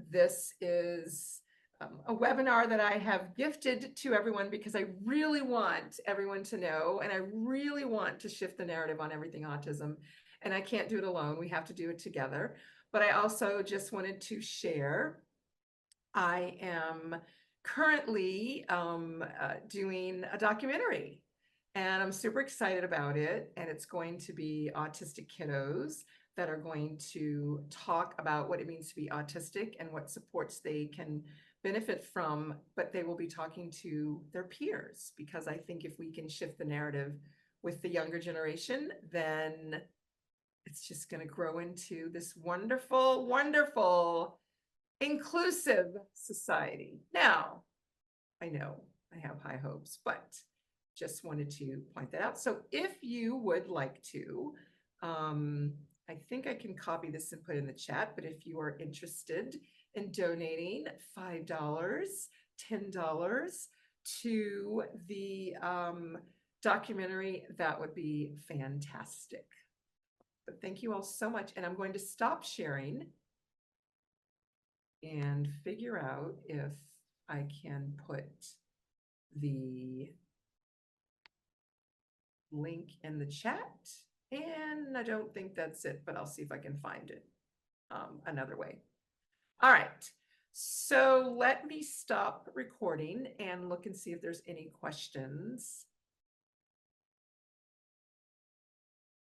S1: This is a webinar that I have gifted to everyone because I really want everyone to know, and I really want to shift the narrative on everything autism. And I can't do it alone. We have to do it together. But I also just wanted to share, I am currently doing a documentary, and I'm super excited about it. And it's going to be autistic kiddos that are going to talk about what it means to be autistic and what supports they can benefit from, but they will be talking to their peers, because I think if we can shift the narrative with the younger generation, then it's just going to grow into this wonderful, wonderful, inclusive society. Now, I know I have high hopes, but just wanted to point that out. So if you would like to, I think I can copy this and put in the chat, but if you are interested in donating $5, $10 to the documentary, that would be fantastic. But thank you all so much. And I'm going to stop sharing and figure out if I can put the link in the chat. And I don't think that's it, but I'll see if I can find it another way. All right, so let me stop recording and look and see if there's any questions.